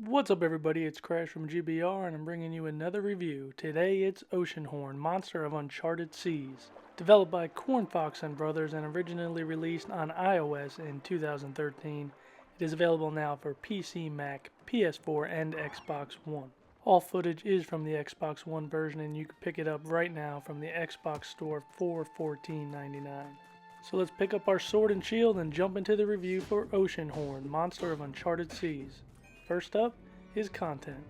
What's up everybody, it's Crash from GBR and I'm bringing you another review. Today it's Oceanhorn, Monster of Uncharted Seas. Developed by Cornfox and Brothers and originally released on iOS in 2013, it is available now for PC, Mac, PS4, and Xbox One. All footage is from the Xbox One version and you can pick it up right now from the Xbox Store for $14.99. So let's pick up our sword and shield and jump into the review for Oceanhorn, Monster of Uncharted Seas. First up is content.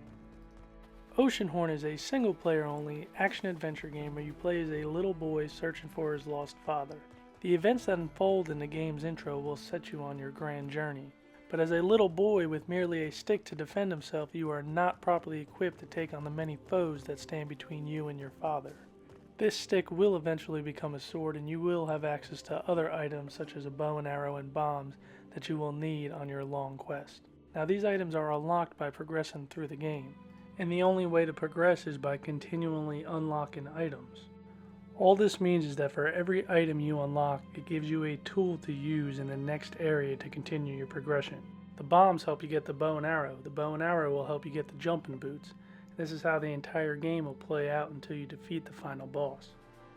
Oceanhorn is a single-player only action-adventure game where you play as a little boy searching for his lost father. The events that unfold in the game's intro will set you on your grand journey, but as a little boy with merely a stick to defend himself, you are not properly equipped to take on the many foes that stand between you and your father. This stick will eventually become a sword and you will have access to other items such as a bow and arrow and bombs that you will need on your long quest. Now these items are unlocked by progressing through the game, and the only way to progress is by continually unlocking items. All this means is that for every item you unlock, it gives you a tool to use in the next area to continue your progression. The bombs help you get the bow and arrow. The bow and arrow will help you get the jumping boots. This is how the entire game will play out until you defeat the final boss.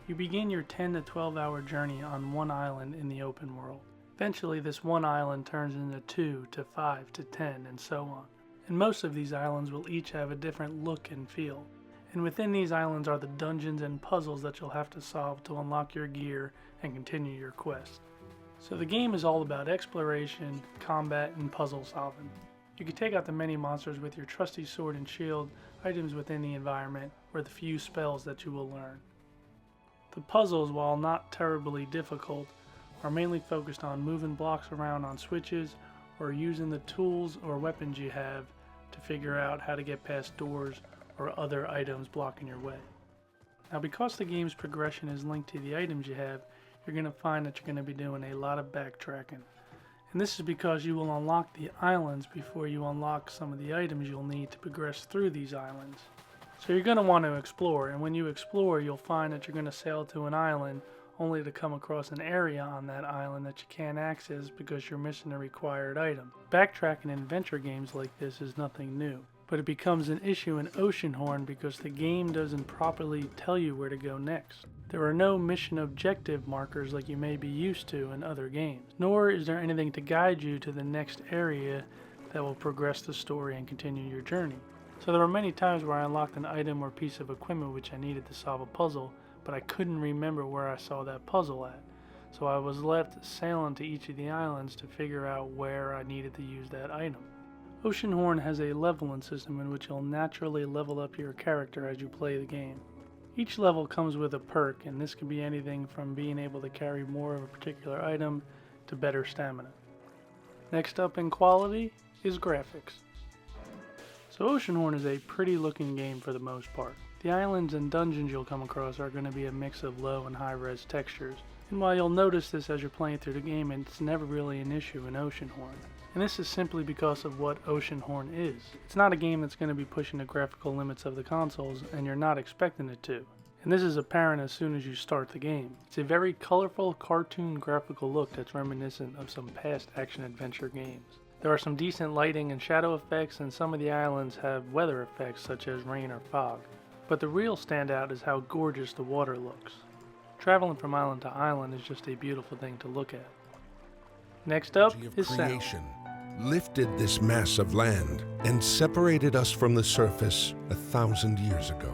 You begin your 10 to 12 hour journey on one island in the open world. Eventually this one island turns into 2 to 5 to 10 and so on. And most of these islands will each have a different look and feel. And within these islands are the dungeons and puzzles that you'll have to solve to unlock your gear and continue your quest. So the game is all about exploration, combat, and puzzle solving. You can take out the many monsters with your trusty sword and shield, items within the environment, or the few spells that you will learn. The puzzles, while not terribly difficult, are mainly focused on moving blocks around on switches or using the tools or weapons you have to figure out how to get past doors or other items blocking your way. Now because the game's progression is linked to the items you have, you're going to find that you're going to be doing a lot of backtracking. And this is because you will unlock the islands before you unlock some of the items you'll need to progress through these islands. So you're going to want to explore, and when you explore you'll find that you're going to sail to an island only to come across an area on that island that you can't access because you're missing a required item. Backtracking in adventure games like this is nothing new, but it becomes an issue in Oceanhorn because the game doesn't properly tell you where to go next. There are no mission objective markers like you may be used to in other games, nor is there anything to guide you to the next area that will progress the story and continue your journey. So there were many times where I unlocked an item or piece of equipment which I needed to solve a puzzle, but I couldn't remember where I saw that puzzle at. So I was left sailing to each of the islands to figure out where I needed to use that item. Oceanhorn has a leveling system in which you'll naturally level up your character as you play the game. Each level comes with a perk, and this can be anything from being able to carry more of a particular item to better stamina. Next up in quality is graphics. So Oceanhorn is a pretty looking game for the most part. The islands and dungeons you'll come across are going to be a mix of low and high res textures, and while you'll notice this as you're playing through the game, it's never really an issue in Oceanhorn. And this is simply because of what Oceanhorn is. It's not a game that's going to be pushing the graphical limits of the consoles, and you're not expecting it to. And this is apparent as soon as you start the game. It's a very colorful, cartoon graphical look that's reminiscent of some past action-adventure games. There are some decent lighting and shadow effects, and some of the islands have weather effects such as rain or fog. But the real standout is how gorgeous the water looks. Traveling from island to island is just a beautiful thing to look at. Next up is sound. Lifted this mass of land and separated us from the surface 1,000 years ago.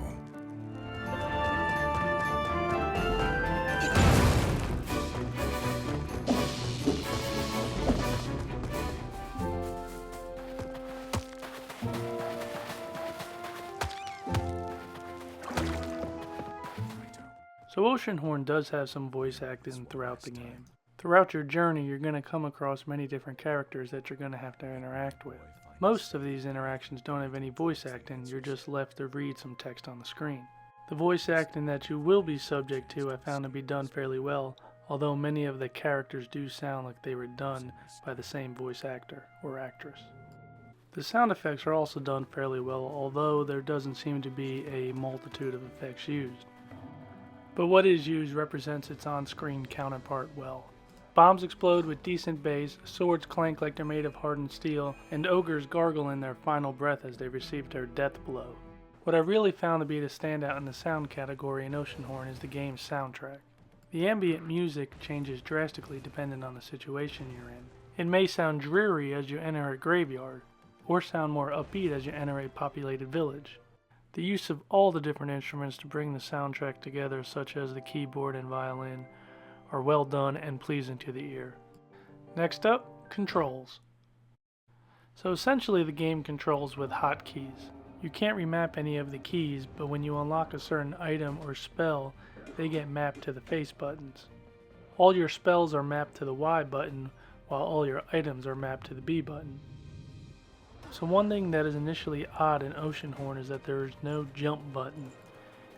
So Oceanhorn does have some voice acting throughout the game. Throughout your journey, you're going to come across many different characters that you're going to have to interact with. Most of these interactions don't have any voice acting, you're just left to read some text on the screen. The voice acting that you will be subject to I found to be done fairly well, although many of the characters do sound like they were done by the same voice actor or actress. The sound effects are also done fairly well, although there doesn't seem to be a multitude of effects used. But what is used represents its on-screen counterpart well. Bombs explode with decent bass, swords clank like they're made of hardened steel, and ogres gargle in their final breath as they receive their death blow. What I really found to be the standout in the sound category in Oceanhorn is the game's soundtrack. The ambient music changes drastically depending on the situation you're in. It may sound dreary as you enter a graveyard, or sound more upbeat as you enter a populated village. The use of all the different instruments to bring the soundtrack together, such as the keyboard and violin, are well done and pleasing to the ear. Next up, controls. So essentially the game controls with hotkeys. You can't remap any of the keys, but when you unlock a certain item or spell, they get mapped to the face buttons. All your spells are mapped to the Y button, while all your items are mapped to the B button. So one thing that is initially odd in Oceanhorn is that there is no jump button.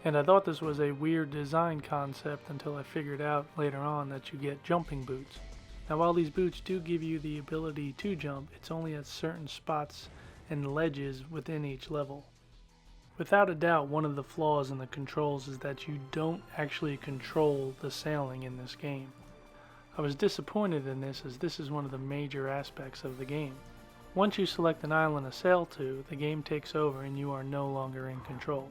And I thought this was a weird design concept until I figured out later on that you get jumping boots. Now while these boots do give you the ability to jump, it's only at certain spots and ledges within each level. Without a doubt, one of the flaws in the controls is that you don't actually control the sailing in this game. I was disappointed in this, as this is one of the major aspects of the game. Once you select an island to sail to, the game takes over and you are no longer in control.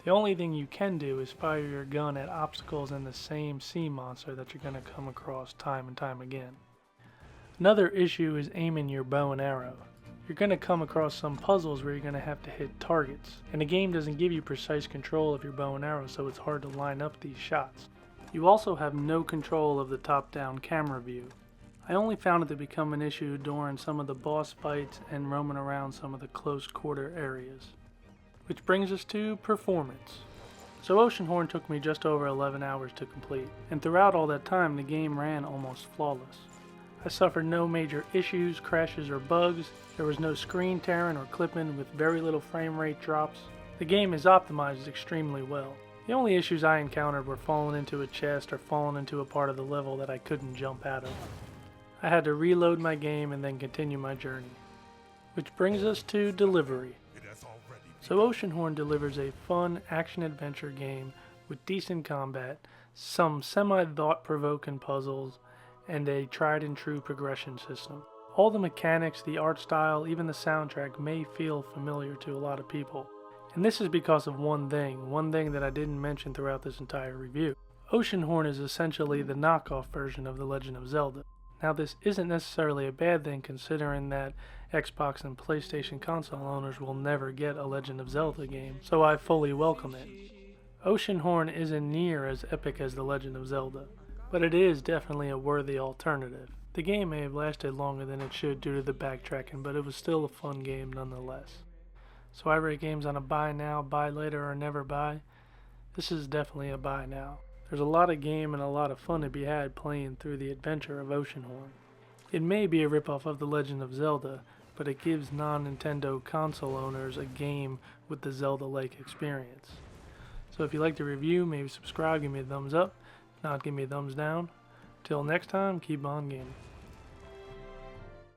The only thing you can do is fire your gun at obstacles in the same sea monster that you're going to come across time and time again. Another issue is aiming your bow and arrow. You're going to come across some puzzles where you're going to have to hit targets, and the game doesn't give you precise control of your bow and arrow, so it's hard to line up these shots. You also have no control of the top-down camera view. I only found it to become an issue during some of the boss fights and roaming around some of the close quarter areas. Which brings us to performance. So Oceanhorn took me just over 11 hours to complete, and throughout all that time the game ran almost flawless. I suffered no major issues, crashes, or bugs. There was no screen tearing or clipping with very little frame rate drops. The game is optimized extremely well. The only issues I encountered were falling into a chest or falling into a part of the level that I couldn't jump out of. I had to reload my game and then continue my journey. Which brings us to delivery. So Oceanhorn delivers a fun action-adventure game with decent combat, some semi-thought-provoking puzzles, and a tried-and-true progression system. All the mechanics, the art style, even the soundtrack may feel familiar to a lot of people. And this is because of one thing that I didn't mention throughout this entire review. Oceanhorn is essentially the knockoff version of The Legend of Zelda. Now this isn't necessarily a bad thing, considering that Xbox and PlayStation console owners will never get a Legend of Zelda game, so I fully welcome it. Oceanhorn isn't near as epic as The Legend of Zelda, but it is definitely a worthy alternative. The game may have lasted longer than it should due to the backtracking, but it was still a fun game nonetheless. So I rate games on a buy now, buy later, or never buy. This is definitely a buy now. There's a lot of game and a lot of fun to be had playing through the adventure of Oceanhorn. It may be a ripoff of The Legend of Zelda, but it gives non-Nintendo console owners a game with the Zelda-like experience. So if you like the review, maybe subscribe, give me a thumbs up. If not, give me a thumbs down. Till next time, keep on gaming.